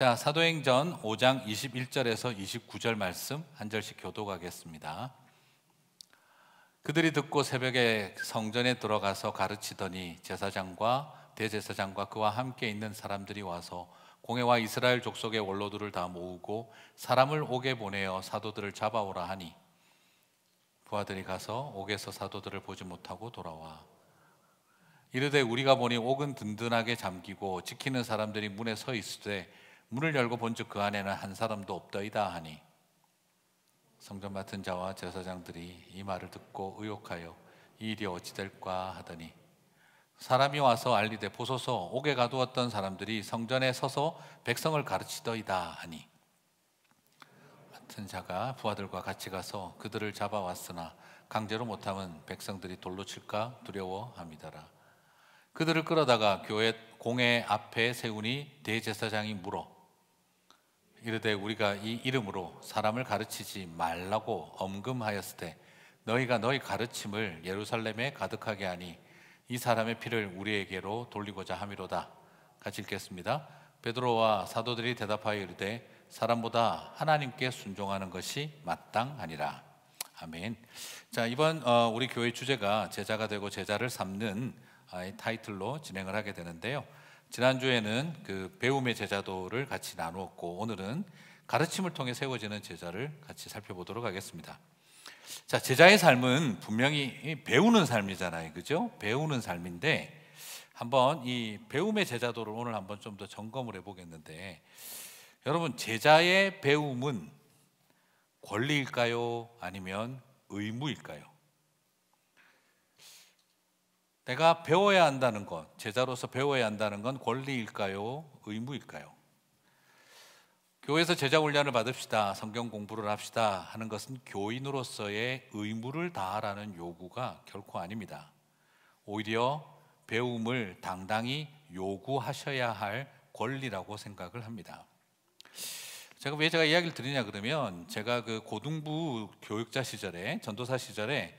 자, 사도행전 5장 21절에서 29절 말씀 한 절씩 교독하겠습니다. 그들이 듣고 새벽에 성전에 들어가서 가르치더니 제사장과 대제사장과 그와 함께 있는 사람들이 와서 공회와 이스라엘 족속의 원로들을 다 모으고 사람을 옥에 보내어 사도들을 잡아오라 하니 부하들이 가서 옥에서 사도들을 보지 못하고 돌아와 이르되 우리가 보니 옥은 든든하게 잠기고 지키는 사람들이 문에 서 있으되 문을 열고 본즉 그 안에는 한 사람도 없더이다 하니 성전 맡은 자와 제사장들이 이 말을 듣고 의혹하여 이 일이 어찌 될까 하더니 사람이 와서 알리되 보소서 옥에 가두었던 사람들이 성전에 서서 백성을 가르치더이다 하니 맡은 자가 부하들과 같이 가서 그들을 잡아왔으나 강제로 못하면 백성들이 돌로 칠까 두려워함이더라. 그들을 끌어다가 공회 앞에 세우니 대제사장이 물어 이르되 우리가 이 이름으로 사람을 가르치지 말라고 엄금하였을 때 너희가 너희 가르침을 예루살렘에 가득하게 하니 이 사람의 피를 우리에게로 돌리고자 함이로다. 같이 읽겠습니다. 베드로와 사도들이 대답하여 이르되 사람보다 하나님께 순종하는 것이 마땅하니라. 아멘. 자, 이번 우리 교회 주제가 제자가 되고 제자를 삼는 타이틀로 진행을 하게 되는데요. 지난주에는 그 배움의 제자도를 같이 나누었고 오늘은 가르침을 통해 세워지는 제자를 같이 살펴보도록 하겠습니다. 자, 제자의 삶은 분명히 배우는 삶이잖아요, 그죠? 배우는 삶인데 한번 이 배움의 제자도를 오늘 한번 좀 더 점검을 해보겠는데 여러분, 제자의 배움은 권리일까요? 아니면 의무일까요? 내가 배워야 한다는 것, 제자로서 배워야 한다는 건 권리일까요? 의무일까요? 교회에서 제자 훈련을 받읍시다, 성경 공부를 합시다 하는 것은 교인으로서의 의무를 다하라는 요구가 결코 아닙니다. 오히려 배움을 당당히 요구하셔야 할 권리라고 생각을 합니다. 제가 이야기를 드리냐 그러면 제가 그 고등부 교육자 시절에, 전도사 시절에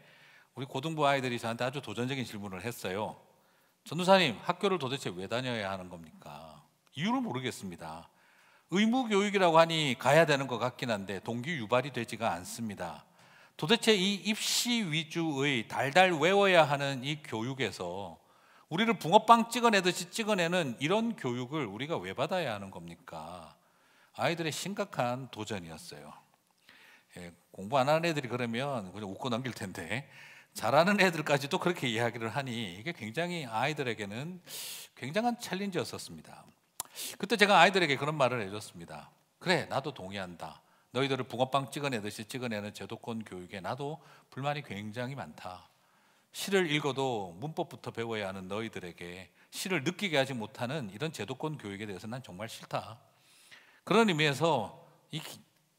우리 고등부 아이들이 저한테 아주 도전적인 질문을 했어요. 전도사님, 학교를 도대체 왜 다녀야 하는 겁니까? 이유를 모르겠습니다. 의무교육이라고 하니 가야 되는 것 같긴 한데 동기 유발이 되지가 않습니다. 도대체 이 입시 위주의 달달 외워야 하는 이 교육에서 우리를 붕어빵 찍어내듯이 찍어내는 이런 교육을 우리가 왜 받아야 하는 겁니까? 아이들의 심각한 도전이었어요. 공부 안 하는 애들이 그러면 그냥 웃고 넘길 텐데 잘하는 애들까지도 그렇게 이야기를 하니 이게 굉장히 아이들에게는 굉장한 챌린지였었습니다. 그때 제가 아이들에게 그런 말을 해줬습니다. 그래, 나도 동의한다. 너희들을 붕어빵 찍어내듯이 찍어내는 제도권 교육에 나도 불만이 굉장히 많다. 시를 읽어도 문법부터 배워야 하는 너희들에게 시를 느끼게 하지 못하는 이런 제도권 교육에 대해서 난 정말 싫다. 그런 의미에서 이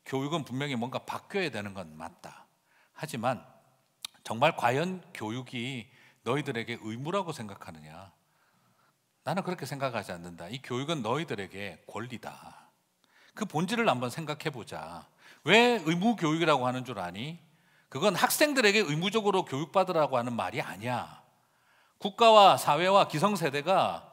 교육은 분명히 뭔가 바뀌어야 되는 건 맞다. 하지만 정말 과연 교육이 너희들에게 의무라고 생각하느냐? 나는 그렇게 생각하지 않는다. 이 교육은 너희들에게 권리다. 그 본질을 한번 생각해 보자. 왜 의무 교육이라고 하는 줄 아니? 그건 학생들에게 의무적으로 교육받으라고 하는 말이 아니야. 국가와 사회와 기성세대가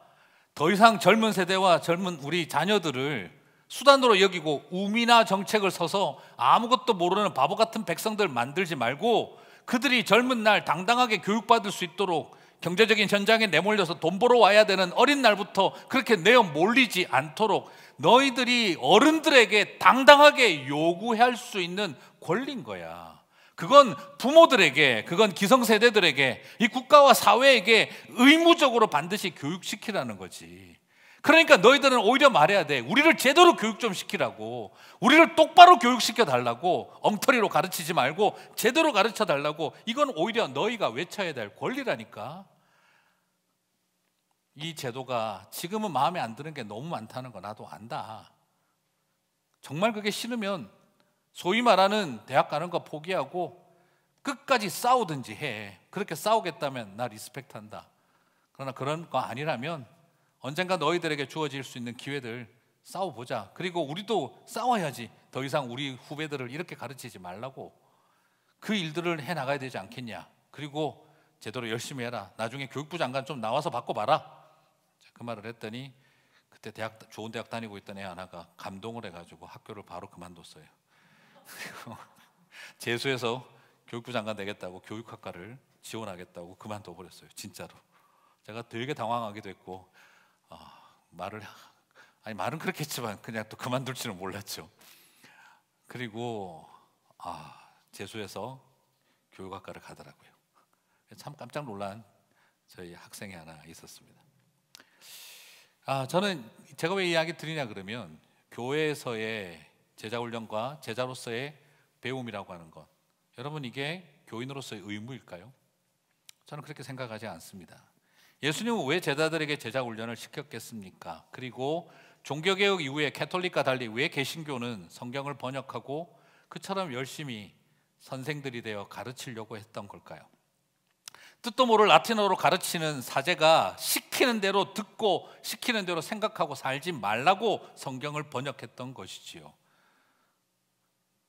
더 이상 젊은 세대와 젊은 우리 자녀들을 수단으로 여기고 우미나 정책을 서서 아무것도 모르는 바보 같은 백성들 만들지 말고 그들이 젊은 날 당당하게 교육받을 수 있도록 경제적인 현장에 내몰려서 돈 벌어 와야 되는 어린 날부터 그렇게 내어 몰리지 않도록 너희들이 어른들에게 당당하게 요구할 수 있는 권리인 거야. 그건 부모들에게, 그건 기성세대들에게, 이 국가와 사회에게 의무적으로 반드시 교육시키라는 거지. 그러니까 너희들은 오히려 말해야 돼. 우리를 제대로 교육 좀 시키라고. 우리를 똑바로 교육시켜 달라고. 엉터리로 가르치지 말고 제대로 가르쳐 달라고. 이건 오히려 너희가 외쳐야 될 권리라니까. 이 제도가 지금은 마음에 안 드는 게 너무 많다는 거 나도 안다. 정말 그게 싫으면 소위 말하는 대학 가는 거 포기하고 끝까지 싸우든지 해. 그렇게 싸우겠다면 나 리스펙트한다. 그러나 그런 거 아니라면 언젠가 너희들에게 주어질 수 있는 기회들 싸워보자. 그리고 우리도 싸워야지. 더 이상 우리 후배들을 이렇게 가르치지 말라고. 그 일들을 해나가야 되지 않겠냐. 그리고 제대로 열심히 해라. 나중에 교육부 장관 좀 나와서 바꿔봐라. 그 말을 했더니 그때 좋은 대학 다니고 있던 애 하나가 감동을 해가지고 학교를 바로 그만뒀어요. 그리고 재수해서 교육부 장관 되겠다고 교육학과를 지원하겠다고 그만둬 버렸어요. 진짜로. 제가 되게 당황하기도 했고, 말은 그렇게 했지만 그냥 또 그만둘 줄은 몰랐죠. 그리고 재수해서 교육학과를 가더라고요. 참 깜짝 놀란 저희 학생이 하나 있었습니다. 저는 제가 왜 이야기 드리냐 그러면, 교회에서의 제자훈련과 제자로서의 배움이라고 하는 것, 여러분 이게 교인으로서의 의무일까요? 저는 그렇게 생각하지 않습니다. 예수님은 왜 제자들에게 제자훈련을 시켰겠습니까? 그리고 종교개혁 이후에 캐톨릭과 달리 왜 개신교는 성경을 번역하고 그처럼 열심히 선생들이 되어 가르치려고 했던 걸까요? 뜻도 모를 라틴어로 가르치는 사제가 시키는 대로 듣고 시키는 대로 생각하고 살지 말라고 성경을 번역했던 것이지요.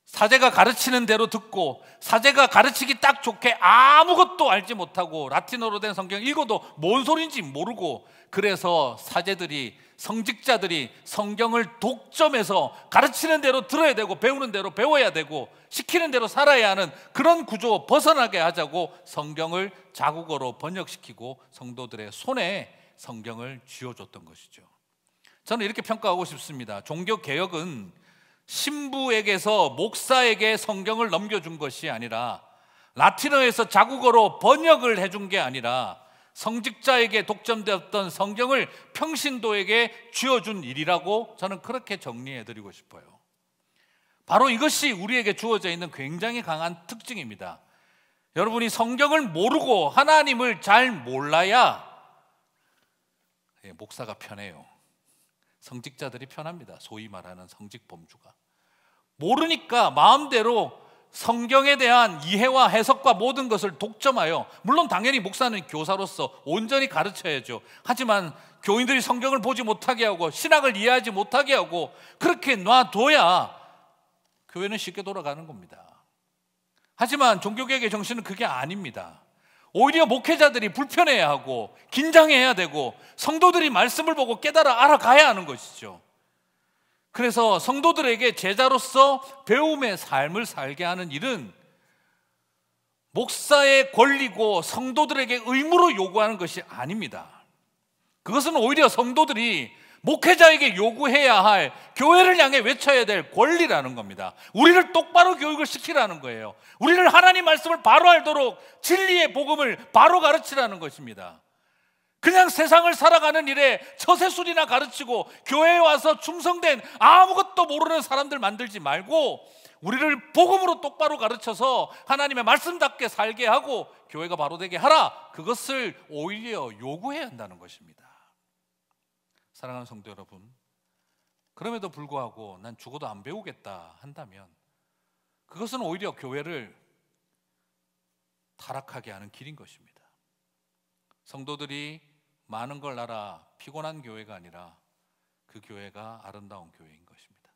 사제가 가르치는 대로 듣고 사제가 가르치기 딱 좋게 아무것도 알지 못하고 라틴어로 된 성경 읽어도 뭔 소리인지 모르고, 그래서 사제들이, 성직자들이 성경을 독점해서 가르치는 대로 들어야 되고 배우는 대로 배워야 되고 시키는 대로 살아야 하는 그런 구조 벗어나게 하자고 성경을 자국어로 번역시키고 성도들의 손에 성경을 쥐어줬던 것이죠. 저는 이렇게 평가하고 싶습니다. 종교개혁은 신부에게서 목사에게 성경을 넘겨준 것이 아니라, 라틴어에서 자국어로 번역을 해준 게 아니라, 성직자에게 독점되었던 성경을 평신도에게 쥐어준 일이라고 저는 그렇게 정리해드리고 싶어요. 바로 이것이 우리에게 주어져 있는 굉장히 강한 특징입니다. 여러분이 성경을 모르고 하나님을 잘 몰라야 목사가 편해요. 성직자들이 편합니다. 소위 말하는 성직범주가. 모르니까 마음대로 성경에 대한 이해와 해석과 모든 것을 독점하여, 물론 당연히 목사는 교사로서 온전히 가르쳐야죠. 하지만 교인들이 성경을 보지 못하게 하고 신학을 이해하지 못하게 하고 그렇게 놔둬야 교회는 쉽게 돌아가는 겁니다. 하지만 종교개혁의 정신은 그게 아닙니다. 오히려 목회자들이 불편해야 하고 긴장해야 되고 성도들이 말씀을 보고 깨달아 알아가야 하는 것이죠. 그래서 성도들에게 제자로서 배움의 삶을 살게 하는 일은 목사의 권리고 성도들에게 의무로 요구하는 것이 아닙니다. 그것은 오히려 성도들이 목회자에게 요구해야 할, 교회를 향해 외쳐야 될 권리라는 겁니다. 우리를 똑바로 교육을 시키라는 거예요. 우리를 하나님 말씀을 바로 알도록 진리의 복음을 바로 가르치라는 것입니다. 그냥 세상을 살아가는 일에 처세술이나 가르치고 교회에 와서 충성된 아무것도 모르는 사람들 만들지 말고, 우리를 복음으로 똑바로 가르쳐서 하나님의 말씀답게 살게 하고 교회가 바로 되게 하라, 그것을 오히려 요구해야 한다는 것입니다. 사랑하는 성도 여러분, 그럼에도 불구하고 난 죽어도 안 배우겠다 한다면 그것은 오히려 교회를 타락하게 하는 길인 것입니다. 성도들이 많은 걸 알아 피곤한 교회가 아니라 그 교회가 아름다운 교회인 것입니다.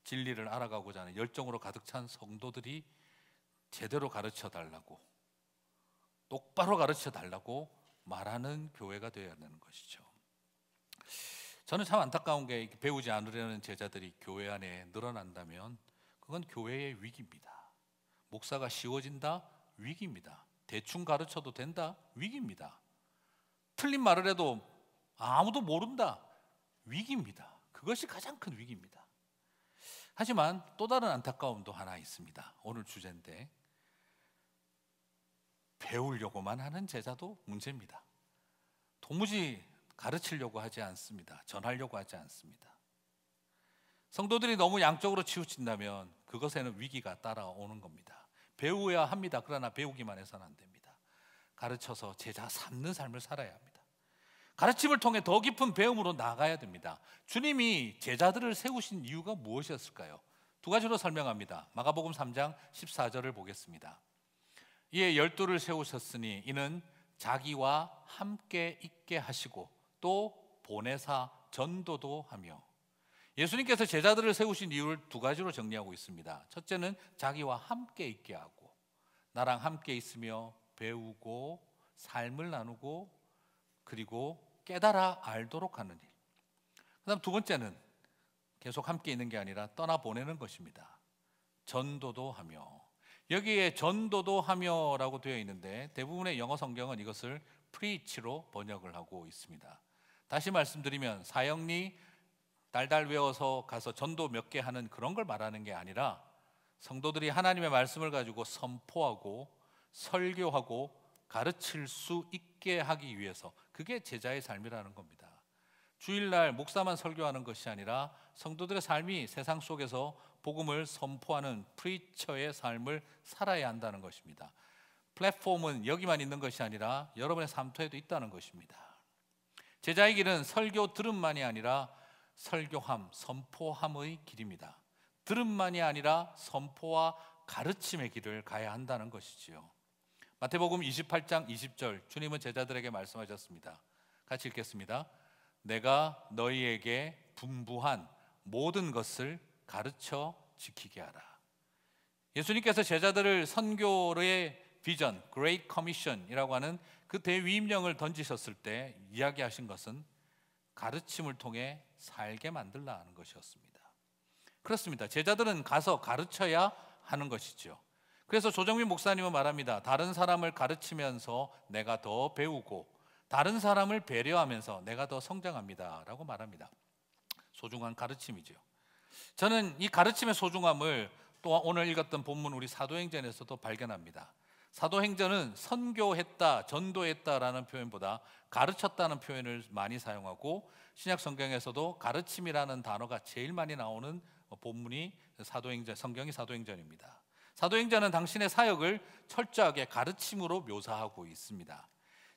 진리를 알아가고자 하는 열정으로 가득 찬 성도들이 제대로 가르쳐 달라고, 똑바로 가르쳐 달라고 말하는 교회가 되어야 하는 것이죠. 저는 참 안타까운 게, 배우지 않으려는 제자들이 교회 안에 늘어난다면 그건 교회의 위기입니다. 목사가 쉬워진다? 위기입니다. 대충 가르쳐도 된다? 위기입니다. 틀린 말을 해도 아무도 모른다? 위기입니다. 그것이 가장 큰 위기입니다. 하지만 또 다른 안타까움도 하나 있습니다. 오늘 주제인데, 배우려고만 하는 제자도 문제입니다. 도무지 가르치려고 하지 않습니다. 전하려고 하지 않습니다. 성도들이 너무 양쪽으로 치우친다면 그것에는 위기가 따라오는 겁니다. 배워야 합니다. 그러나 배우기만 해서는 안 됩니다. 가르쳐서 제자 삼는 삶을 살아야 합니다. 가르침을 통해 더 깊은 배움으로 나아가야 됩니다. 주님이 제자들을 세우신 이유가 무엇이었을까요? 두 가지로 설명합니다. 마가복음 3장 14절을 보겠습니다. 이에 12를 세우셨으니 이는 자기와 함께 있게 하시고 또 보내사 전도도 하며. 예수님께서 제자들을 세우신 이유를 두 가지로 정리하고 있습니다. 첫째는 자기와 함께 있게 하고, 나랑 함께 있으며 배우고 삶을 나누고 그리고 깨달아 알도록 하는 일. 그다음 두 번째는 계속 함께 있는 게 아니라 떠나보내는 것입니다. 전도도 하며. 여기에 전도도 하며라고 되어 있는데 대부분의 영어 성경은 이것을 preach로 번역을 하고 있습니다. 다시 말씀드리면 사형리 달달 외워서 가서 전도 몇 개 하는 그런 걸 말하는 게 아니라 성도들이 하나님의 말씀을 가지고 선포하고 설교하고 가르칠 수 있게 하기 위해서, 그게 제자의 삶이라는 겁니다. 주일날 목사만 설교하는 것이 아니라 성도들의 삶이 세상 속에서 복음을 선포하는 프리처의 삶을 살아야 한다는 것입니다. 플랫폼은 여기만 있는 것이 아니라 여러분의 삶터에도 있다는 것입니다. 제자의 길은 설교 들음만이 아니라 설교함, 선포함의 길입니다. 들음만이 아니라 선포와 가르침의 길을 가야 한다는 것이지요. 마태복음 28장 20절, 주님은 제자들에게 말씀하셨습니다. 같이 읽겠습니다. 내가 너희에게 분부한 모든 것을 가르쳐 지키게 하라. 예수님께서 제자들을 선교의 비전, Great Commission이라고 하는 그 대위임령을 던지셨을 때 이야기하신 것은 가르침을 통해 살게 만들라는 것이었습니다. 그렇습니다. 제자들은 가서 가르쳐야 하는 것이죠. 그래서 조정민 목사님은 말합니다. 다른 사람을 가르치면서 내가 더 배우고 다른 사람을 배려하면서 내가 더 성장합니다 라고 말합니다. 소중한 가르침이죠. 저는 이 가르침의 소중함을 또 오늘 읽었던 본문 우리 사도행전에서도 발견합니다. 사도행전은 선교했다, 전도했다라는 표현보다 가르쳤다는 표현을 많이 사용하고 신약 성경에서도 가르침이라는 단어가 제일 많이 나오는 본문이 사도행전, 성경이 사도행전입니다. 사도행전은 당신의 사역을 철저하게 가르침으로 묘사하고 있습니다.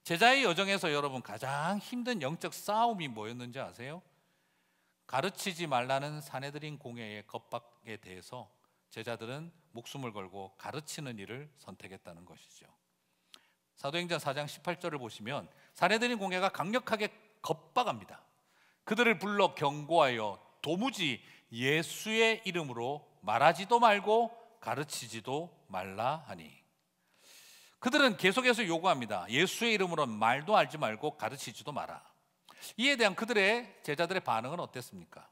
제자의 여정에서 여러분 가장 힘든 영적 싸움이 뭐였는지 아세요? 가르치지 말라는 사내들인 공회의 겁박에 대해서 제자들은 목숨을 걸고 가르치는 일을 선택했다는 것이죠. 사도행전 4장 18절을 보시면 사내들인 공회가 강력하게 겁박합니다. 그들을 불러 경고하여 도무지 예수의 이름으로 말하지도 말고 가르치지도 말라 하니, 그들은 계속해서 요구합니다. 예수의 이름으로 말도 하지 말고 가르치지도 마라. 이에 대한 그들의 제자들의 반응은 어땠습니까?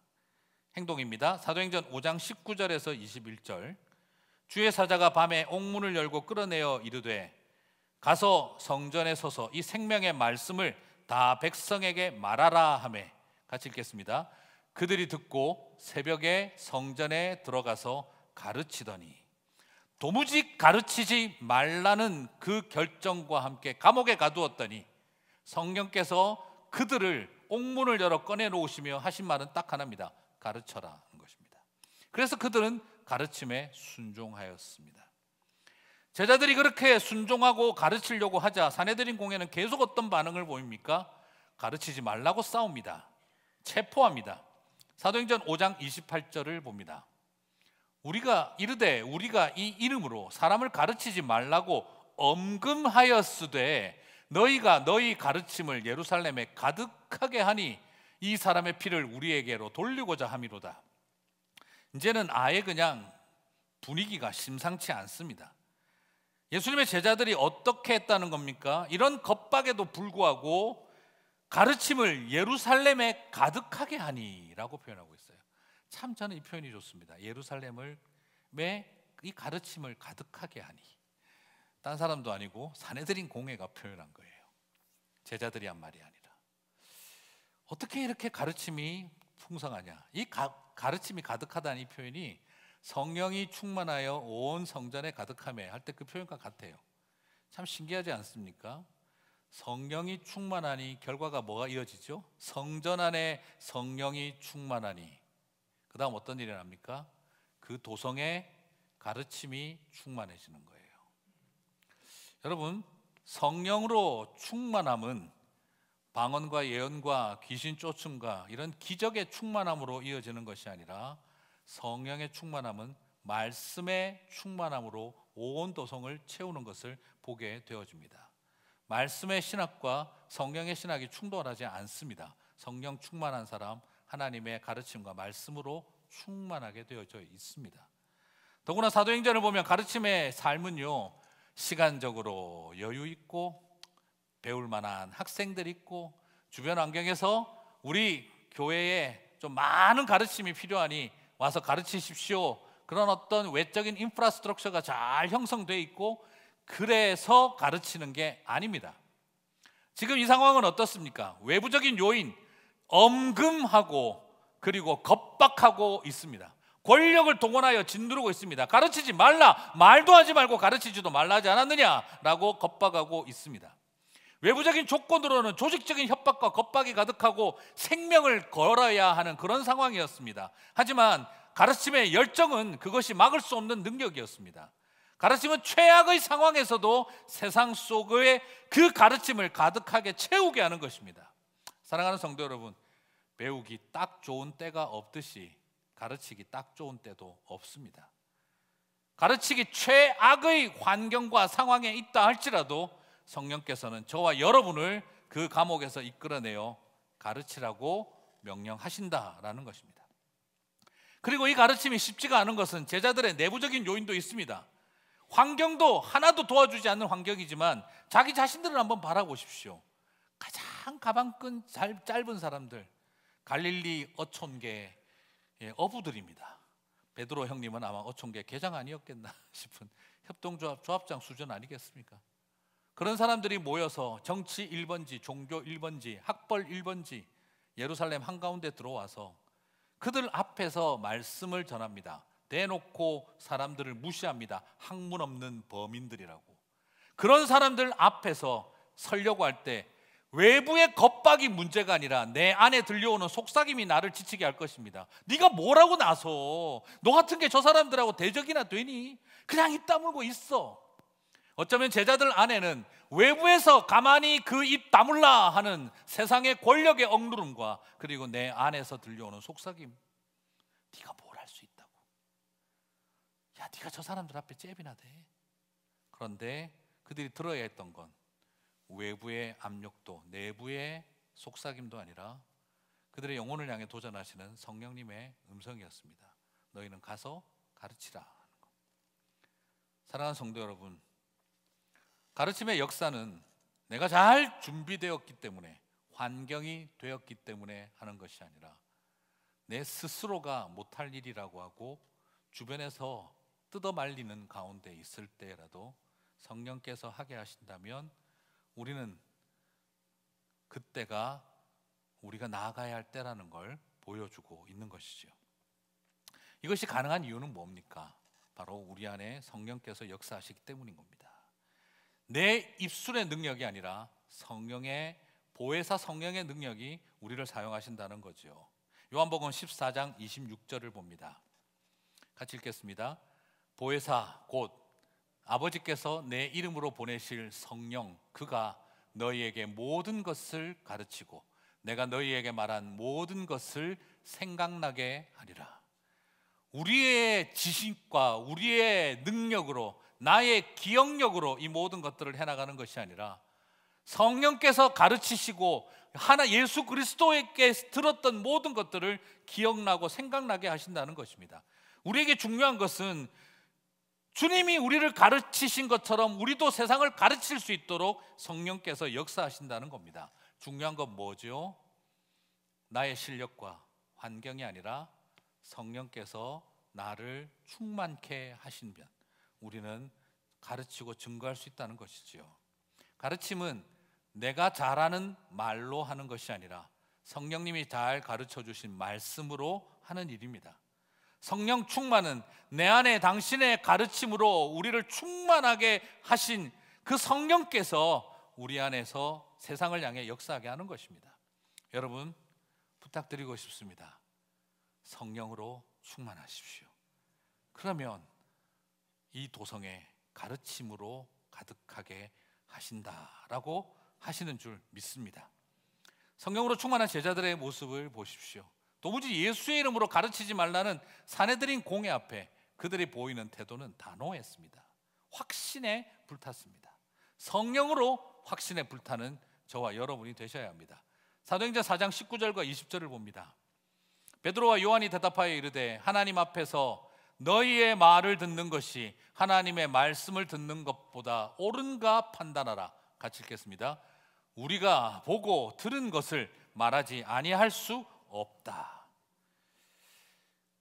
행동입니다. 사도행전 5장 19절에서 21절, 주의 사자가 밤에 옥문을 열고 끌어내어 이르되 가서 성전에 서서 이 생명의 말씀을 다 백성에게 말하라 하매, 같이 읽겠습니다. 그들이 듣고 새벽에 성전에 들어가서 가르치더니, 도무지 가르치지 말라는 그 결정과 함께 감옥에 가두었더니 성령께서 그들을 옥문을 열어 꺼내놓으시며 하신 말은 딱 하나입니다. 가르쳐라는 것입니다. 그래서 그들은 가르침에 순종하였습니다. 제자들이 그렇게 순종하고 가르치려고 하자 사내들인 공회는 계속 어떤 반응을 보입니까? 가르치지 말라고 싸웁니다. 체포합니다. 사도행전 5장 28절을 봅니다. 우리가 이르되 우리가 이 이름으로 사람을 가르치지 말라고 엄금하였으되 너희가 너희 가르침을 예루살렘에 가득하게 하니 이 사람의 피를 우리에게로 돌리고자 함이로다. 이제는 아예 그냥 분위기가 심상치 않습니다. 예수님의 제자들이 어떻게 했다는 겁니까? 이런 겁박에도 불구하고 가르침을 예루살렘에 가득하게 하니 라고 표현하고 있어요. 참 저는 이 표현이 좋습니다. 예루살렘을 이 가르침을 가득하게 하니. 딴 사람도 아니고 사내들인 공회가 표현한 거예요. 제자들이 한 말이 아니라. 어떻게 이렇게 가르침이 풍성하냐? 이 가르침이 가득하다는 이 표현이 성령이 충만하여 온 성전에 가득하며 할 때 그 표현과 같아요. 참 신기하지 않습니까? 성령이 충만하니 결과가 뭐가 이어지죠? 성전 안에 성령이 충만하니 그 다음 어떤 일이 납니까? 그 도성에 가르침이 충만해지는 거예요. 여러분, 성령으로 충만함은 방언과 예언과 귀신 쫓음과 이런 기적의 충만함으로 이어지는 것이 아니라 성령의 충만함은 말씀의 충만함으로 온 도성을 채우는 것을 보게 되어집니다. 말씀의 신학과 성령의 신학이 충돌하지 않습니다. 성령 충만한 사람, 하나님의 가르침과 말씀으로 충만하게 되어져 있습니다. 더구나 사도행전을 보면 가르침의 삶은요, 시간적으로 여유 있고 배울 만한 학생들 있고 주변 환경에서 우리 교회의 좀 많은 가르침이 필요하니 와서 가르치십시오. 그런 어떤 외적인 인프라스트럭처가 잘 형성되어 있고 그래서 가르치는 게 아닙니다. 지금 이 상황은 어떻습니까? 외부적인 요인, 엄금하고 그리고 겁박하고 있습니다. 권력을 동원하여 짓누르고 있습니다. 가르치지 말라, 말도 하지 말고 가르치지도 말라 하지 않았느냐라고 겁박하고 있습니다. 외부적인 조건으로는 조직적인 협박과 겁박이 가득하고 생명을 걸어야 하는 그런 상황이었습니다. 하지만 가르침의 열정은 그것이 막을 수 없는 능력이었습니다. 가르침은 최악의 상황에서도 세상 속의 그 가르침을 가득하게 채우게 하는 것입니다. 사랑하는 성도 여러분, 배우기 딱 좋은 때가 없듯이 가르치기 딱 좋은 때도 없습니다. 가르치기 최악의 환경과 상황에 있다 할지라도 성령께서는 저와 여러분을 그 감옥에서 이끌어내어 가르치라고 명령하신다라는 것입니다. 그리고 이 가르침이 쉽지가 않은 것은 제자들의 내부적인 요인도 있습니다. 환경도 하나도 도와주지 않는 환경이지만 자기 자신들을 한번 바라보십시오. 가장 가방끈 짧은 사람들, 갈릴리 어촌계의 어부들입니다. 베드로 형님은 아마 어촌계 계장 아니었겠나 싶은 협동조합 조합장 수준 아니겠습니까? 그런 사람들이 모여서 정치 1번지, 종교 1번지, 학벌 1번지 예루살렘 한가운데 들어와서 그들 앞에서 말씀을 전합니다. 대놓고 사람들을 무시합니다. 학문 없는 범인들이라고. 그런 사람들 앞에서 서려고 할 때 외부의 겁박이 문제가 아니라 내 안에 들려오는 속삭임이 나를 지치게 할 것입니다. 네가 뭐라고 나서 너 같은 게 저 사람들하고 대적이나 되니? 그냥 입 다물고 있어. 어쩌면 제자들 안에는 외부에서 가만히 그 입 다물라 하는 세상의 권력의 억누름과 그리고 내 안에서 들려오는 속삭임, 네가 뭘 할 수 있다고, 야 네가 저 사람들 앞에 잽이나 돼. 그런데 그들이 들어야 했던 건 외부의 압력도 내부의 속삭임도 아니라 그들의 영혼을 향해 도전하시는 성령님의 음성이었습니다. 너희는 가서 가르치라 하는 것. 사랑하는 성도 여러분, 가르침의 역사는 내가 잘 준비되었기 때문에, 환경이 되었기 때문에 하는 것이 아니라 내 스스로가 못할 일이라고 하고 주변에서 뜯어 말리는 가운데 있을 때라도 성령께서 하게 하신다면 우리는 그때가 우리가 나아가야 할 때라는 걸 보여주고 있는 것이죠. 이것이 가능한 이유는 뭡니까? 바로 우리 안에 성령께서 역사하시기 때문인 겁니다. 내 입술의 능력이 아니라 성령의 보혜사 성령의 능력이 우리를 사용하신다는 거죠. 요한복음 14장 26절을 봅니다. 같이 읽겠습니다. 보혜사 곧 아버지께서 내 이름으로 보내실 성령, 그가 너희에게 모든 것을 가르치고 내가 너희에게 말한 모든 것을 생각나게 하리라. 우리의 지식과 우리의 능력으로, 나의 기억력으로 이 모든 것들을 해나가는 것이 아니라 성령께서 가르치시고 하나 예수 그리스도에게 들었던 모든 것들을 기억나고 생각나게 하신다는 것입니다. 우리에게 중요한 것은 주님이 우리를 가르치신 것처럼 우리도 세상을 가르칠 수 있도록 성령께서 역사하신다는 겁니다. 중요한 건 뭐죠? 나의 실력과 환경이 아니라 성령께서 나를 충만케 하시면 우리는 가르치고 증거할 수 있다는 것이지요. 가르침은 내가 잘하는 말로 하는 것이 아니라 성령님이 잘 가르쳐 주신 말씀으로 하는 일입니다. 성령 충만은 내 안에 당신의 가르침으로 우리를 충만하게 하신 그 성령께서 우리 안에서 세상을 향해 역사하게 하는 것입니다. 여러분, 부탁드리고 싶습니다. 성령으로 충만하십시오. 그러면 이 도성에 가르침으로 가득하게 하신다라고 하시는 줄 믿습니다. 성령으로 충만한 제자들의 모습을 보십시오. 도무지 예수의 이름으로 가르치지 말라는 사내들인 공회 앞에 그들이 보이는 태도는 단호했습니다. 확신에 불탔습니다. 성령으로 확신에 불타는 저와 여러분이 되셔야 합니다. 사도행전 4장 19절과 20절을 봅니다. 베드로와 요한이 대답하여 이르되 하나님 앞에서 너희의 말을 듣는 것이 하나님의 말씀을 듣는 것보다 옳은가 판단하라. 같이 읽겠습니다. 우리가 보고 들은 것을 말하지 아니할 수 없다.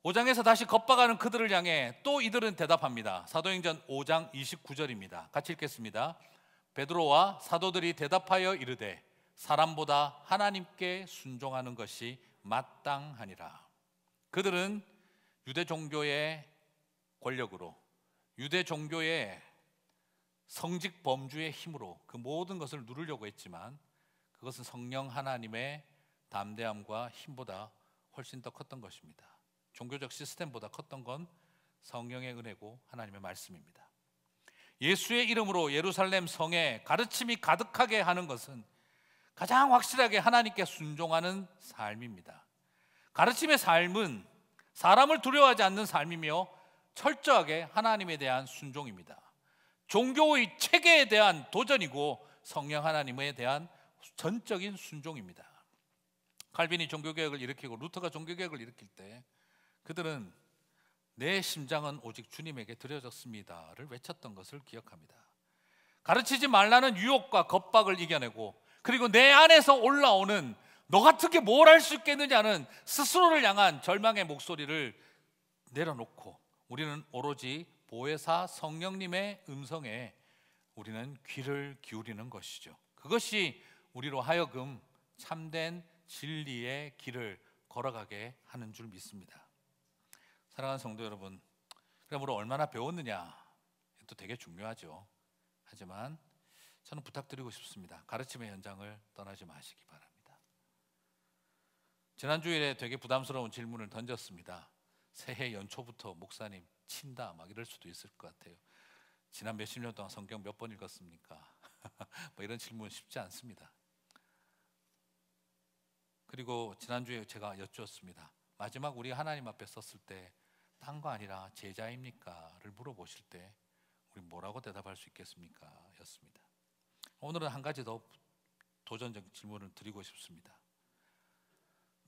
5장에서 다시 겁박하는 그들을 향해 또 이들은 대답합니다. 사도행전 5장 29절입니다. 같이 읽겠습니다. 베드로와 사도들이 대답하여 이르되 사람보다 하나님께 순종하는 것이 마땅하니라. 그들은 유대 종교의 권력으로, 유대 종교의 성직 범주의 힘으로 그 모든 것을 누리려고 했지만 그것은 성령 하나님의 담대함과 힘보다 훨씬 더 컸던 것입니다. 종교적 시스템보다 컸던 건 성령의 은혜고 하나님의 말씀입니다. 예수의 이름으로 예루살렘 성에 가르침이 가득하게 하는 것은 가장 확실하게 하나님께 순종하는 삶입니다. 가르침의 삶은 사람을 두려워하지 않는 삶이며 철저하게 하나님에 대한 순종입니다. 종교의 체계에 대한 도전이고 성령 하나님에 대한 전적인 순종입니다. 칼빈이 종교개혁을 일으키고 루터가 종교개혁을 일으킬 때 그들은 내 심장은 오직 주님에게 드려졌습니다를 외쳤던 것을 기억합니다. 가르치지 말라는 유혹과 겁박을 이겨내고, 그리고 내 안에서 올라오는 너 같은 게 뭘 할 수 있겠느냐는 스스로를 향한 절망의 목소리를 내려놓고 우리는 오로지 보혜사 성령님의 음성에 우리는 귀를 기울이는 것이죠. 그것이 우리로 하여금 참된 진리의 길을 걸어가게 하는 줄 믿습니다. 사랑하는 성도 여러분, 그러므로 얼마나 배웠느냐 또 되게 중요하죠. 하지만 저는 부탁드리고 싶습니다. 가르침의 현장을 떠나지 마시기 바랍니다. 지난 주일에 되게 부담스러운 질문을 던졌습니다. 새해 연초부터 목사님 친다 막 이럴 수도 있을 것 같아요. 지난 몇십 년 동안 성경 몇 번 읽었습니까? 뭐 이런 질문 쉽지 않습니다. 그리고 지난주에 제가 여쭈었습니다. 마지막 우리 하나님 앞에 섰을 때 딴 거 아니라 제자입니까? 를 물어보실 때 우리 뭐라고 대답할 수 있겠습니까? 였습니다. 오늘은 한 가지 더 도전적인 질문을 드리고 싶습니다.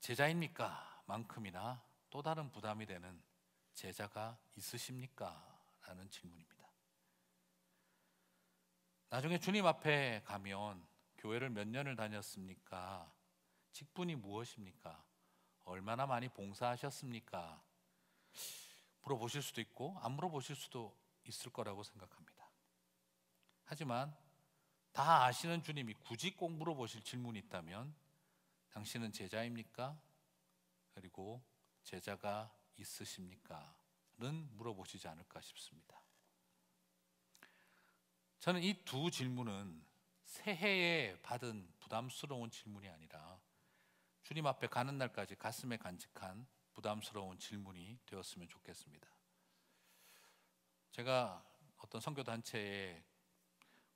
제자입니까? 만큼이나 또 다른 부담이 되는 제자가 있으십니까? 라는 질문입니다. 나중에 주님 앞에 가면 교회를 몇 년을 다녔습니까? 직분이 무엇입니까? 얼마나 많이 봉사하셨습니까? 물어보실 수도 있고 안 물어보실 수도 있을 거라고 생각합니다. 하지만 다 아시는 주님이 굳이 꼭 물어보실 질문이 있다면 당신은 제자입니까? 그리고 제자가 있으십니까? 는 물어보시지 않을까 싶습니다. 저는 이 두 질문은 새해에 받은 부담스러운 질문이 아니라 주님 앞에 가는 날까지 가슴에 간직한 부담스러운 질문이 되었으면 좋겠습니다. 제가 어떤 선교단체에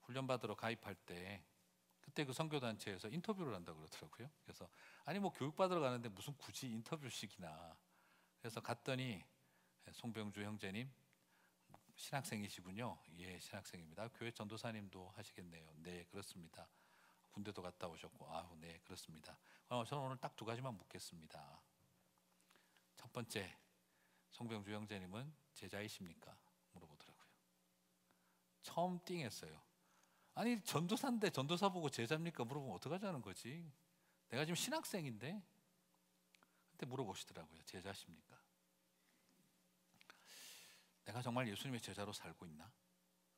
훈련받으러 가입할 때 그때 그 선교단체에서 인터뷰를 한다고 그러더라고요. 그래서 아니 뭐 교육받으러 가는데 무슨 굳이 인터뷰식이나, 그래서 갔더니 송병주 형제님 신학생이시군요. 예, 신학생입니다. 교회 전도사님도 하시겠네요. 네, 그렇습니다. 군대도 갔다 오셨고, 네, 그렇습니다. 저는 오늘 딱 두 가지만 묻겠습니다. 첫 번째, 송병주 형제님은 제자이십니까? 물어보더라고요. 처음 띵했어요. 아니 전도사인데 전도사 보고 제자입니까? 물어보면 어떡하자는 거지? 내가 지금 신학생인데? 그때 물어보시더라고요. 제자십니까? 내가 정말 예수님의 제자로 살고 있나?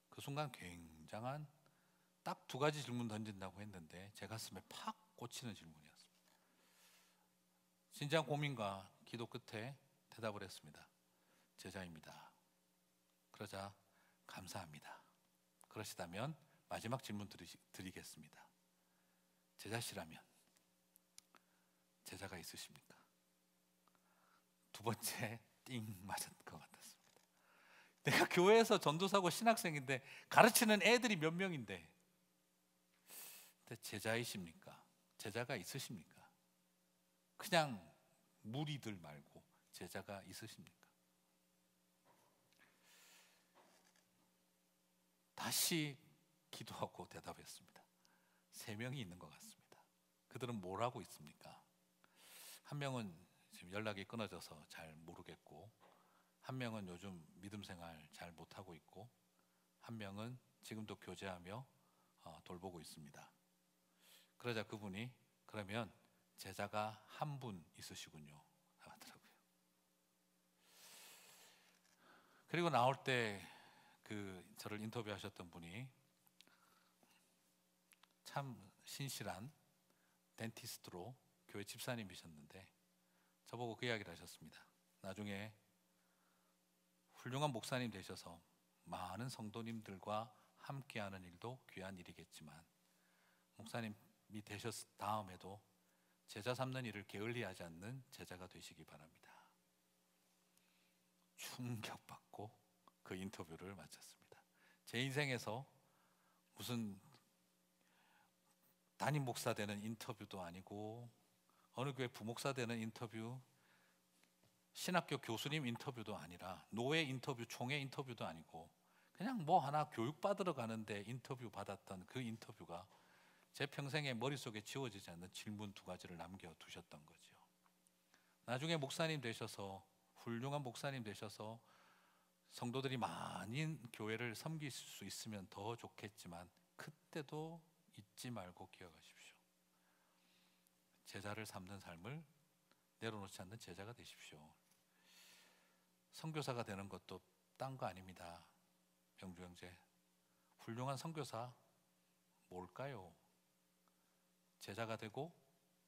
그 순간 굉장한 딱 두 가지 질문 던진다고 했는데 제 가슴에 팍 꽂히는 질문이었습니다. 진지한 고민과 기도 끝에 대답을 했습니다. 제자입니다. 그러자 감사합니다. 그러시다면 마지막 질문 드리겠습니다. 제자시라면 제자가 있으십니까? 두 번째 띵 맞은 것 같았습니다. 내가 교회에서 전도사고 신학생인데 가르치는 애들이 몇 명인데 근데 제자이십니까? 제자가 있으십니까? 그냥 무리들 말고 제자가 있으십니까? 다시 기도하고 대답했습니다. 3명이 있는 것 같습니다. 그들은 뭘 하고 있습니까? 한 명은 지금 연락이 끊어져서 잘 모르겠고, 한 명은 요즘 믿음 생활 잘 못하고 있고, 한 명은 지금도 교제하며 돌보고 있습니다. 그러자 그분이 그러면 제자가 한 분 있으시군요 하더라고요. 그리고 나올 때 저를 인터뷰하셨던 분이 참 신실한 덴티스트로 교회 집사님이셨는데 저보고 그 이야기를 하셨습니다. 나중에 훌륭한 목사님 되셔서 많은 성도님들과 함께하는 일도 귀한 일이겠지만 목사님이 되셨 다음에도 제자 삼는 일을 게을리하지 않는 제자가 되시기 바랍니다. 충격받고 그 인터뷰를 마쳤습니다. 제 인생에서 무슨 담임 목사 되는 인터뷰도 아니고 어느 교회 부목사 되는 인터뷰, 신학교 교수님 인터뷰도 아니라 노예 인터뷰, 총회 인터뷰도 아니고 그냥 뭐 하나 교육받으러 가는데 인터뷰 받았던 그 인터뷰가 제 평생에 머릿속에 지워지지 않는 질문 2가지를 남겨두셨던 거죠. 나중에 목사님 되셔서 훌륭한 목사님 되셔서 성도들이 많은 교회를 섬길 수 있으면 더 좋겠지만 그때도 잊지 말고 기억하십시오. 제자를 삼는 삶을 내려놓지 않는 제자가 되십시오. 선교사가 되는 것도 딴 거 아닙니다. 병주 형제, 훌륭한 선교사 뭘까요? 제자가 되고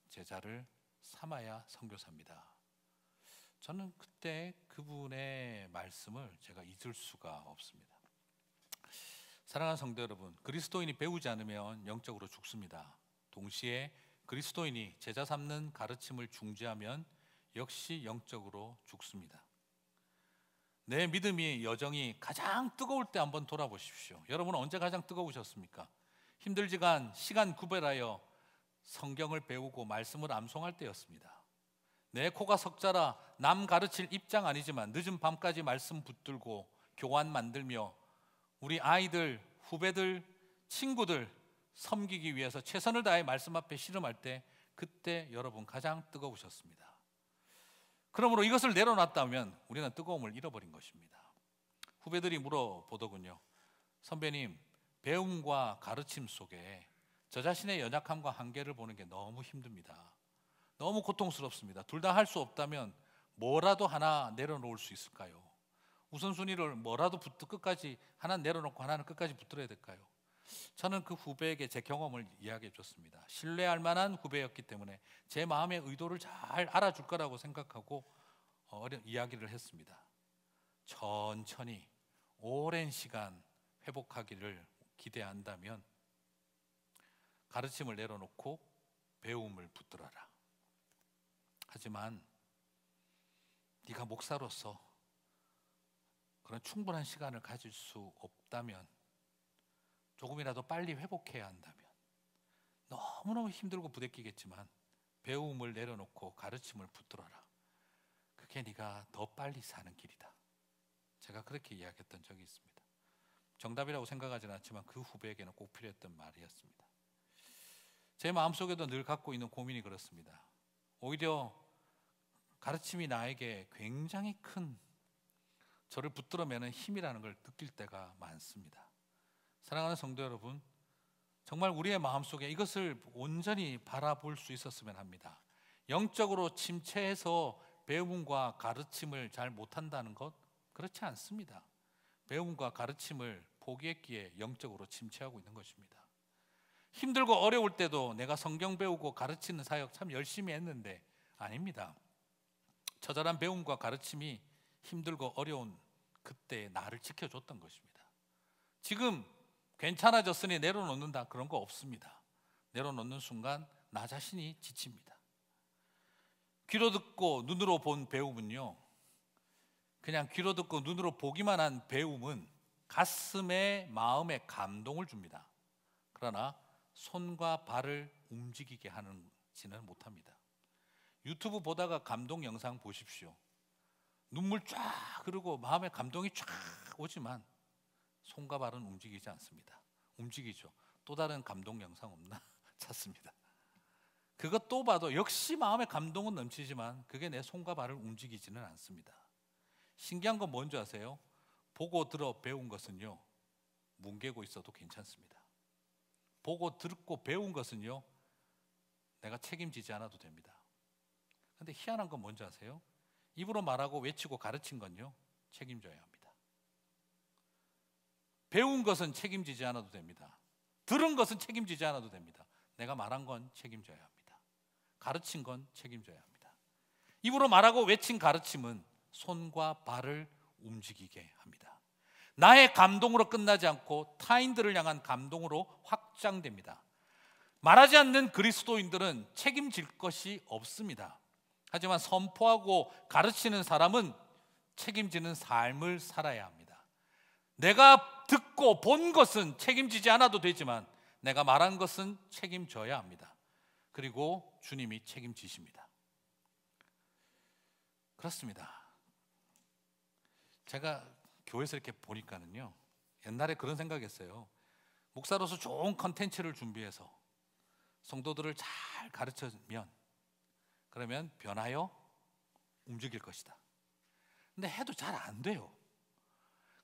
제자를 삼아야 선교사입니다. 저는 그때 그분의 말씀을 제가 잊을 수가 없습니다. 사랑하는 성도 여러분, 그리스도인이 배우지 않으면 영적으로 죽습니다. 동시에 그리스도인이 제자 삼는 가르침을 중지하면 역시 영적으로 죽습니다. 내 믿음의 여정이 가장 뜨거울 때 한번 돌아보십시오. 여러분은 언제 가장 뜨거우셨습니까? 힘들지만 시간 구별하여 성경을 배우고 말씀을 암송할 때였습니다. 내 코가 석자라 남 가르칠 입장 아니지만 늦은 밤까지 말씀 붙들고 교환 만들며 우리 아이들, 후배들, 친구들 섬기기 위해서 최선을 다해 말씀 앞에 씨름할 때 그때 여러분 가장 뜨거우셨습니다. 그러므로 이것을 내려놨다면 우리는 뜨거움을 잃어버린 것입니다. 후배들이 물어보더군요. 선배님, 배움과 가르침 속에 저 자신의 연약함과 한계를 보는 게 너무 힘듭니다. 너무 고통스럽습니다. 둘 다 할 수 없다면 뭐라도 하나 내려놓을 수 있을까요? 우선순위를 뭐라도 끝까지 하나 내려놓고 하나는 끝까지 붙들어야 될까요? 저는 그 후배에게 제 경험을 이야기해 줬습니다. 신뢰할 만한 후배였기 때문에 제 마음의 의도를 잘 알아줄 거라고 생각하고 이야기를 했습니다. 천천히 오랜 시간 회복하기를 기대한다면 가르침을 내려놓고 배움을 붙들어라. 하지만 네가 목사로서 그런 충분한 시간을 가질 수 없다면, 조금이라도 빨리 회복해야 한다면 너무너무 힘들고 부대끼겠지만 배움을 내려놓고 가르침을 붙들어라. 그게 네가 더 빨리 사는 길이다. 제가 그렇게 이야기했던 적이 있습니다. 정답이라고 생각하지는 않지만 그 후배에게는 꼭 필요했던 말이었습니다. 제 마음속에도 늘 갖고 있는 고민이 그렇습니다. 오히려 가르침이 나에게 굉장히 큰 저를 붙들어매는 힘이라는 걸 느낄 때가 많습니다. 사랑하는 성도 여러분, 정말 우리의 마음속에 이것을 온전히 바라볼 수 있었으면 합니다. 영적으로 침체해서 배움과 가르침을 잘 못한다는 것, 그렇지 않습니다. 배움과 가르침을 포기했기에 영적으로 침체하고 있는 것입니다. 힘들고 어려울 때도 내가 성경 배우고 가르치는 사역 참 열심히 했는데 아닙니다. 처절한 배움과 가르침이 힘들고 어려운 그때 나를 지켜줬던 것입니다. 지금 괜찮아졌으니 내려놓는다, 그런 거 없습니다. 내려놓는 순간 나 자신이 지칩니다. 귀로 듣고 눈으로 본 배움은요, 그냥 귀로 듣고 눈으로 보기만 한 배움은 가슴에 마음에 감동을 줍니다. 그러나 손과 발을 움직이게 하지는 못합니다. 유튜브 보다가 감동 영상 보십시오. 눈물 쫙 흐르고 마음에 감동이 쫙 오지만 손과 발은 움직이지 않습니다. 움직이죠. 또 다른 감동 영상 없나 찾습니다. 그것 또 봐도 역시 마음에 감동은 넘치지만 그게 내 손과 발을 움직이지는 않습니다. 신기한 건 뭔지 아세요? 보고 들어 배운 것은요, 뭉개고 있어도 괜찮습니다. 보고 듣고 배운 것은요, 내가 책임지지 않아도 됩니다. 그런데 희한한 건 뭔지 아세요? 입으로 말하고 외치고 가르친 건요, 책임져야 합니다. 배운 것은 책임지지 않아도 됩니다. 들은 것은 책임지지 않아도 됩니다. 내가 말한 건 책임져야 합니다. 가르친 건 책임져야 합니다. 입으로 말하고 외친 가르침은 손과 발을 움직이게 합니다. 나의 감동으로 끝나지 않고 타인들을 향한 감동으로 확장됩니다. 말하지 않는 그리스도인들은 책임질 것이 없습니다. 하지만 선포하고 가르치는 사람은 책임지는 삶을 살아야 합니다. 내가 듣고 본 것은 책임지지 않아도 되지만 내가 말한 것은 책임져야 합니다. 그리고 주님이 책임지십니다. 그렇습니다. 제가 교회에서 이렇게 보니까는요, 옛날에 그런 생각했어요. 목사로서 좋은 컨텐츠를 준비해서 성도들을 잘 가르쳐면 그러면 변하여 움직일 것이다. 근데 해도 잘 안 돼요.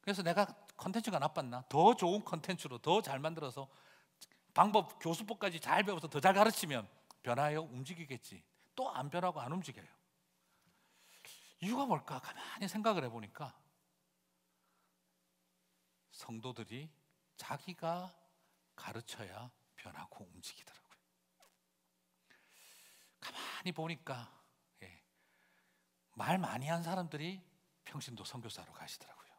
그래서 내가 컨텐츠가 나빴나? 더 좋은 컨텐츠로 더 잘 만들어서 방법, 교수법까지 잘 배워서 더 잘 가르치면 변하여 움직이겠지. 또 안 변하고 안 움직여요. 이유가 뭘까? 가만히 생각을 해보니까 성도들이 자기가 가르쳐야 변하고 움직이더라고요. 가만히 보니까 말 많이 한 사람들이 평신도 선교사로 가시더라고요.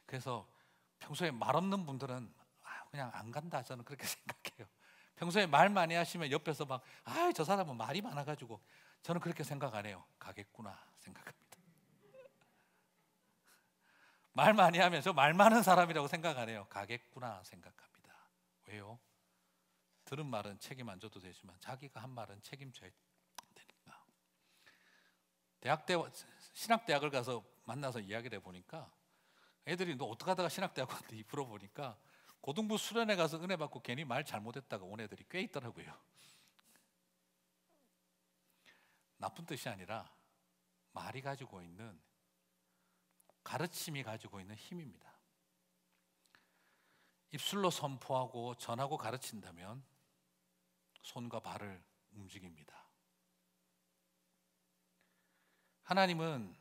그래서 평소에 말 없는 분들은 그냥 안 간다, 저는 그렇게 생각해요. 평소에 말 많이 하시면 옆에서 막 저 사람은 말이 많아가지고, 저는 그렇게 생각 안 해요. 가겠구나 생각합니다. 말 많이 하면 저 말 많은 사람이라고 생각 안 해요. 가겠구나 생각합니다. 왜요? 들은 말은 책임 안 져도 되지만 자기가 한 말은 책임져야 되니까. 신학대학을 가서 만나서 이야기를 해보니까 애들이 너 어떻게 하다가 신학대학 왔는데 물어보니까 고등부 수련회 가서 은혜 받고 괜히 말 잘못했다가 온 애들이 꽤 있더라고요. 나쁜 뜻이 아니라 말이 가지고 있는, 가르침이 가지고 있는 힘입니다. 입술로 선포하고 전하고 가르친다면 손과 발을 움직입니다. 하나님은,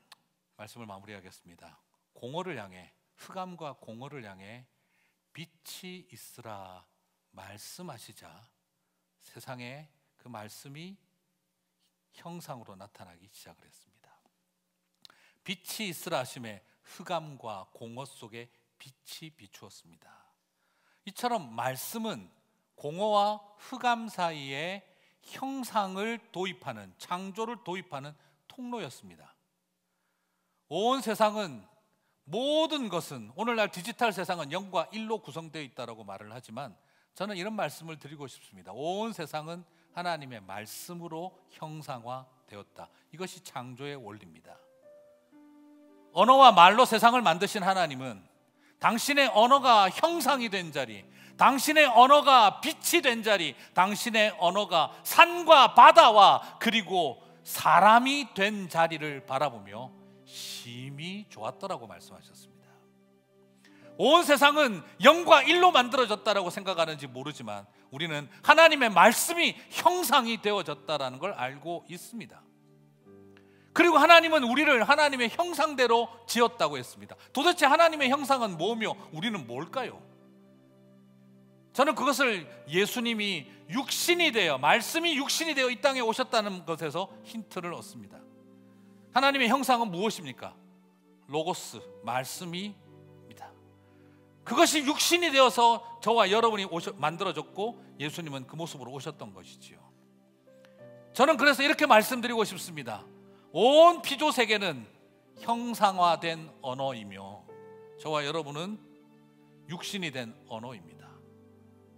말씀을 마무리하겠습니다, 공허를 향해, 흑암과 공허를 향해 빛이 있으라 말씀하시자 세상에 그 말씀이 형상으로 나타나기 시작을 했습니다. 빛이 있으라 하심에 흑암과 공허 속에 빛이 비추었습니다. 이처럼 말씀은 공허와 흑암 사이에 형상을 도입하는, 창조를 도입하는 통로였습니다. 온 세상은, 모든 것은, 오늘날 디지털 세상은 0과 1로 구성되어 있다고 말을 하지만 저는 이런 말씀을 드리고 싶습니다. 온 세상은 하나님의 말씀으로 형상화되었다. 이것이 창조의 원리입니다. 언어와 말로 세상을 만드신 하나님은 당신의 언어가 형상이 된 자리, 당신의 언어가 빛이 된 자리, 당신의 언어가 산과 바다와 그리고 사람이 된 자리를 바라보며 심히 좋았더라고 말씀하셨습니다. 온 세상은 0과 1로 만들어졌다고 생각하는지 모르지만 우리는 하나님의 말씀이 형상이 되어졌다는 걸 알고 있습니다. 그리고 하나님은 우리를 하나님의 형상대로 지었다고 했습니다. 도대체 하나님의 형상은 뭐며 우리는 뭘까요? 저는 그것을 예수님이 육신이 되어, 말씀이 육신이 되어 이 땅에 오셨다는 것에서 힌트를 얻습니다. 하나님의 형상은 무엇입니까? 로고스, 말씀입니다. 그것이 육신이 되어서 저와 여러분이 만들어졌고 예수님은 그 모습으로 오셨던 것이지요. 저는 그래서 이렇게 말씀드리고 싶습니다. 온 피조세계는 형상화된 언어이며 저와 여러분은 육신이 된 언어입니다.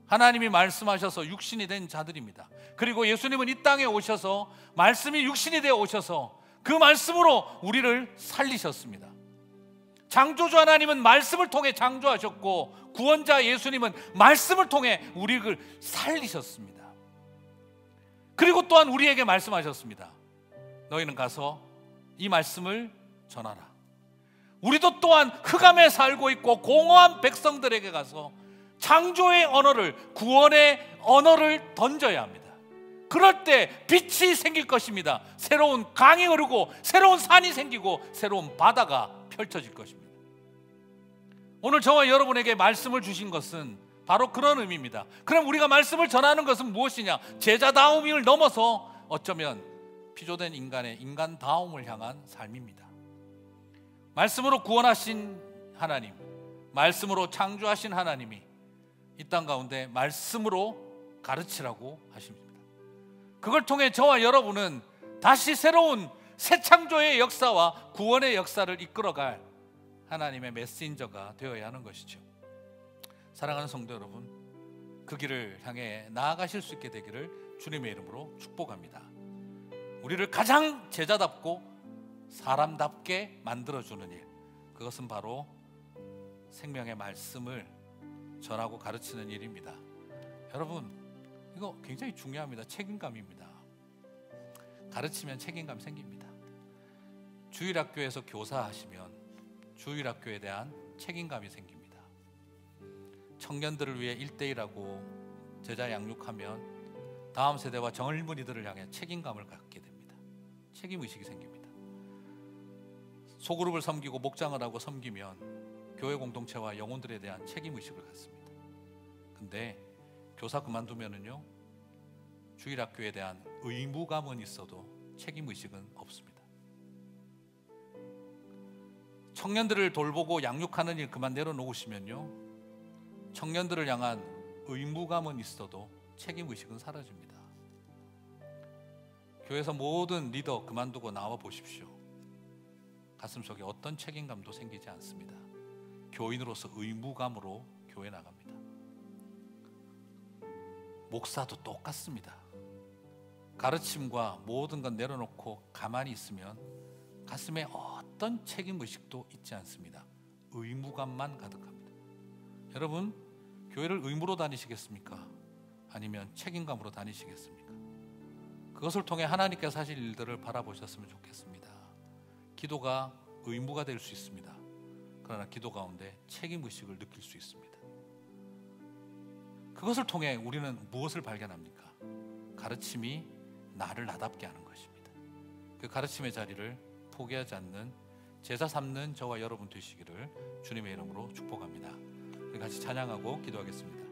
하나님이 말씀하셔서 육신이 된 자들입니다. 그리고 예수님은 이 땅에 오셔서 말씀이 육신이 되어 오셔서 그 말씀으로 우리를 살리셨습니다. 창조주 하나님은 말씀을 통해 창조하셨고 구원자 예수님은 말씀을 통해 우리를 살리셨습니다. 그리고 또한 우리에게 말씀하셨습니다. 너희는 가서 이 말씀을 전하라. 우리도 또한 흑암에 살고 있고 공허한 백성들에게 가서 창조의 언어를, 구원의 언어를 던져야 합니다. 그럴 때 빛이 생길 것입니다. 새로운 강이 흐르고 새로운 산이 생기고 새로운 바다가 펼쳐질 것입니다. 오늘 저와 여러분에게 말씀을 주신 것은 바로 그런 의미입니다. 그럼 우리가 말씀을 전하는 것은 무엇이냐? 제자다움을 넘어서 어쩌면 피조된 인간의 인간다움을 향한 삶입니다. 말씀으로 구원하신 하나님, 말씀으로 창조하신 하나님이 이 땅 가운데 말씀으로 가르치라고 하십니다. 그걸 통해 저와 여러분은 다시 새로운 새 창조의 역사와 구원의 역사를 이끌어갈 하나님의 메신저가 되어야 하는 것이죠. 사랑하는 성도 여러분, 그 길을 향해 나아가실 수 있게 되기를 주님의 이름으로 축복합니다. 우리를 가장 제자답고 사람답게 만들어주는 일, 그것은 바로 생명의 말씀을 전하고 가르치는 일입니다. 여러분, 이거 굉장히 중요합니다. 책임감입니다. 가르치면 책임감 생깁니다. 주일학교에서 교사하시면 주일학교에 대한 책임감이 생깁니다. 청년들을 위해 1대1하고 제자 양육하면 다음 세대와 젊은이들을 향해 책임감을 갖게 됩니다. 책임의식이 생깁니다. 소그룹을 섬기고 목장을 하고 섬기면 교회 공동체와 영혼들에 대한 책임의식을 갖습니다. 근데 교사 그만두면은요, 주일학교에 대한 의무감은 있어도 책임의식은 없습니다. 청년들을 돌보고 양육하는 일 그만 내려놓으시면요, 청년들을 향한 의무감은 있어도 책임의식은 사라집니다. 교회에서 모든 리더 그만두고 나와 보십시오. 가슴속에 어떤 책임감도 생기지 않습니다. 교인으로서 의무감으로 교회 나갑니다. 목사도 똑같습니다. 가르침과 모든 건 내려놓고 가만히 있으면 가슴에 어떤 책임의식도 있지 않습니다. 의무감만 가득합니다. 여러분, 교회를 의무로 다니시겠습니까? 아니면 책임감으로 다니시겠습니까? 그것을 통해 하나님께서 하실 일들을 바라보셨으면 좋겠습니다. 기도가 의무가 될 수 있습니다. 그러나 기도 가운데 책임의식을 느낄 수 있습니다. 그것을 통해 우리는 무엇을 발견합니까? 가르침이 나를 나답게 하는 것입니다. 그 가르침의 자리를 포기하지 않는 제자 삼는 저와 여러분 되시기를 주님의 이름으로 축복합니다. 우리 같이 찬양하고 기도하겠습니다.